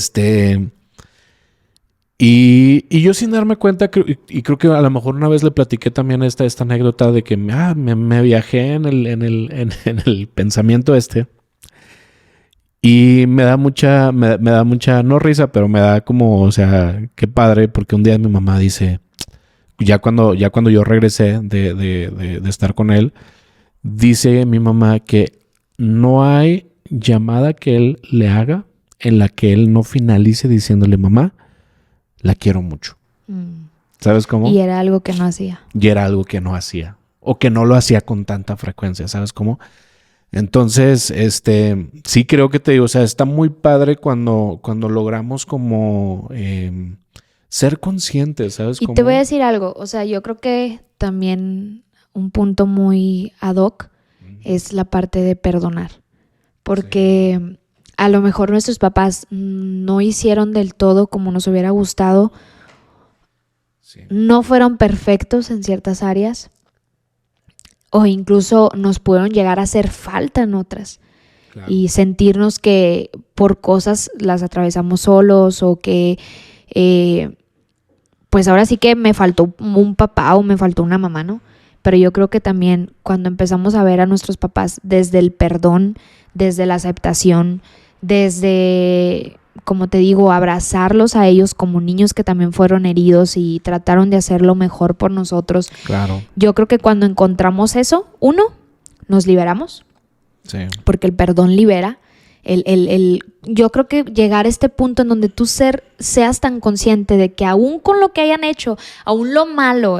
y yo sin darme cuenta, y creo que a lo mejor una vez le platiqué también esta anécdota de que me viajé en el pensamiento y me da mucha, no risa, pero me da como, o sea, qué padre, porque un día mi mamá dice, ya cuando yo regresé de estar con él, dice mi mamá que no hay llamada que él le haga en la que él no finalice diciéndole, mamá, la quiero mucho. Mm. ¿Sabes cómo? Y era algo que no hacía. Y era algo que no hacía. O que no lo hacía con tanta frecuencia. ¿Sabes cómo? Entonces, sí creo que te digo, o sea, está muy padre cuando logramos como ser conscientes, ¿sabes Y cómo? te voy a decir algo, o sea, yo creo que también un punto muy ad hoc es la parte de perdonar, porque a lo mejor nuestros papás no hicieron del todo como nos hubiera gustado, Sí. no fueron perfectos en ciertas áreas o incluso nos pudieron llegar a hacer falta en otras. Claro. Y sentirnos que por cosas las atravesamos solos o que pues ahora sí que me faltó un papá o me faltó una mamá, ¿no? Pero yo creo que también cuando empezamos a ver a nuestros papás desde el perdón, desde la aceptación, desde, como te digo, abrazarlos a ellos como niños que también fueron heridos y trataron de hacer lo mejor por nosotros. Claro. Yo creo que cuando encontramos eso, uno, nos liberamos. Sí. Porque el perdón libera. Yo creo que llegar a este punto en donde tú seas tan consciente de que aún con lo que hayan hecho, aún lo malo,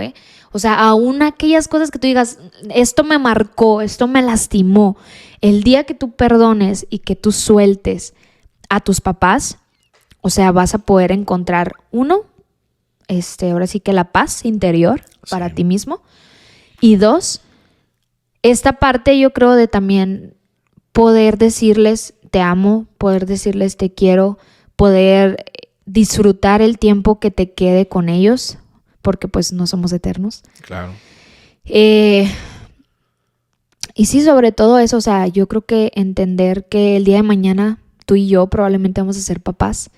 o sea, aún aquellas cosas que tú digas, esto me marcó, esto me lastimó, el día que tú perdones y que tú sueltes a tus papás, o sea, vas a poder encontrar ahora sí que la paz interior para ti mismo, y dos, esta parte yo creo de también poder decirles te amo, poder decirles te quiero, poder disfrutar el tiempo que te quede con ellos, porque pues no somos eternos. Claro. Y sí, sobre todo eso, o sea, yo creo que entender que el día de mañana tú y yo probablemente vamos a ser papás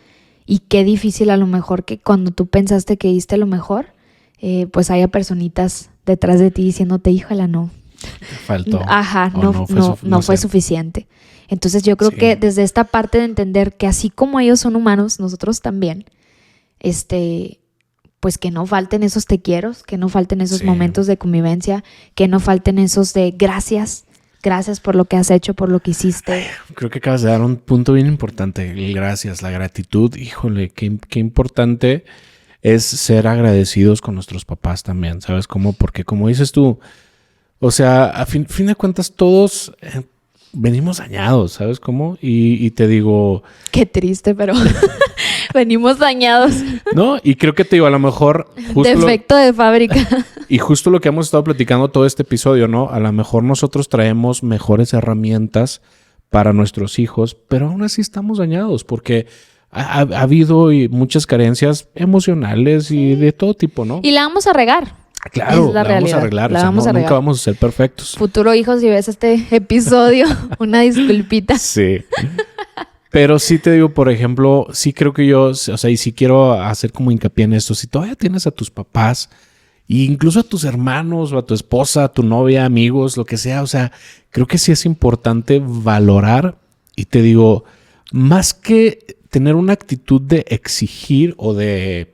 y qué difícil a lo mejor que cuando tú pensaste que diste lo mejor, pues haya personitas detrás de ti diciéndote, híjala, no. Faltó. Ajá, no fue suficiente. Entonces yo creo que desde esta parte de entender que así como ellos son humanos, nosotros también, pues que no falten esos te quiero, que no falten esos momentos de convivencia, que no falten esos de gracias por lo que has hecho, por lo que hiciste. Creo que acabas de dar un punto bien importante, el gracias, la gratitud. Híjole, qué importante es ser agradecidos con nuestros papás también, ¿sabes cómo? Porque como dices tú, o sea, a fin de cuentas todos venimos dañados, ¿sabes cómo? Y te digo... Qué triste, pero venimos dañados. No, y creo que te digo, a lo mejor... Defecto de fábrica. Y justo lo que hemos estado platicando todo este episodio, ¿no? A lo mejor nosotros traemos mejores herramientas para nuestros hijos, pero aún así estamos dañados porque ha habido muchas carencias emocionales y de todo tipo, ¿no? Y la vamos a regar. Claro, la vamos a arreglar. Nunca vamos a ser perfectos. Futuro hijo, si ves este episodio, una disculpita. Sí. Pero sí te digo, por ejemplo, sí creo que yo, o sea, y sí quiero hacer como hincapié en esto. Si todavía tienes a tus papás, e incluso a tus hermanos o a tu esposa, a tu novia, amigos, lo que sea, o sea, creo que sí es importante valorar. Y te digo, más que tener una actitud de exigir o de...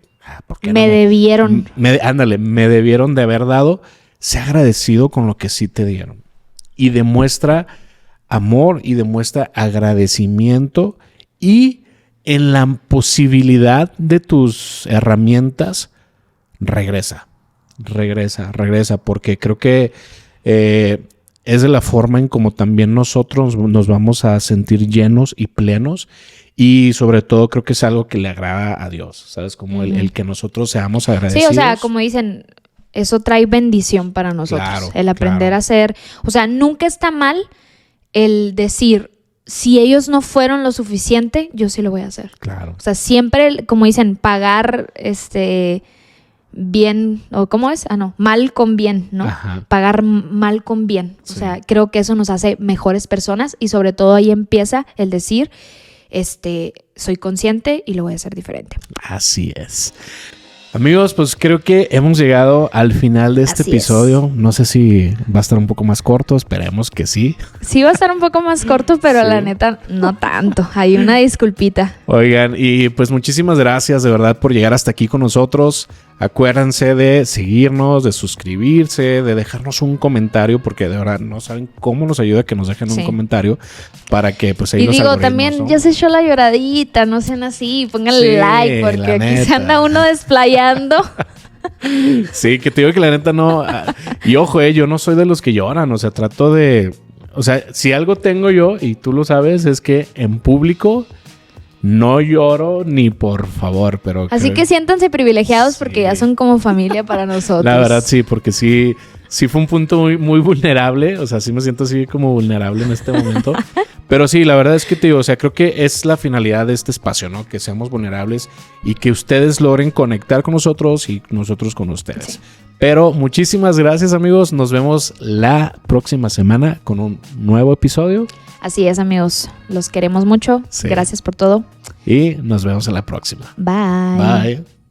Me debieron. Me debieron de haber dado. Sé agradecido con lo que sí te dieron. Y demuestra amor y demuestra agradecimiento. Y en la posibilidad de tus herramientas, regresa. Porque creo que es de la forma en como también nosotros nos vamos a sentir llenos y plenos. Y sobre todo creo que es algo que le agrada a Dios, ¿sabes? Como el que nosotros seamos agradecidos. Sí, o sea, como dicen, eso trae bendición para nosotros. Claro, el aprender a ser, o sea, nunca está mal el decir, si ellos no fueron lo suficiente, yo sí lo voy a hacer. Claro. O sea, siempre, como dicen, pagar bien, o ¿cómo es? Mal con bien, ¿no? Ajá. Pagar mal con bien. Sí. O sea, creo que eso nos hace mejores personas y sobre todo ahí empieza el decir, soy consciente y lo voy a hacer diferente. Así es. Amigos, pues creo que hemos llegado al final de este episodio. No sé si va a estar un poco más corto, esperemos que sí. Sí va a estar un poco más corto, pero Sí. la neta no tanto. Hay una disculpita. Oigan, y pues muchísimas gracias de verdad por llegar hasta aquí con nosotros. Acuérdense de seguirnos, de suscribirse, de dejarnos un comentario, porque de verdad no saben cómo nos ayuda que nos dejen un comentario para que pues ahí y los digo, algoritmos, también ¿no? ya se echó la lloradita, no sean así, pónganle Sí, like, porque la aquí se neta. anda uno desplayando. Sí, que te digo que la neta no... Y ojo, yo no soy de los que lloran, o sea, trato de... O sea, si algo tengo yo, y tú lo sabes, es que en público no lloro ni por favor, pero... Así que siéntanse privilegiados porque ya son como familia para nosotros. La verdad sí, porque sí fue un punto muy, muy vulnerable, o sea, sí me siento así como vulnerable en este momento. Pero sí, la verdad es que te digo, o sea, creo que es la finalidad de este espacio, ¿no? Que seamos vulnerables y que ustedes logren conectar con nosotros y nosotros con ustedes. Sí. Pero muchísimas gracias, amigos. Nos vemos la próxima semana con un nuevo episodio. Así es, amigos. Los queremos mucho. Sí. Gracias por todo. Y nos vemos en la próxima. Bye. Bye.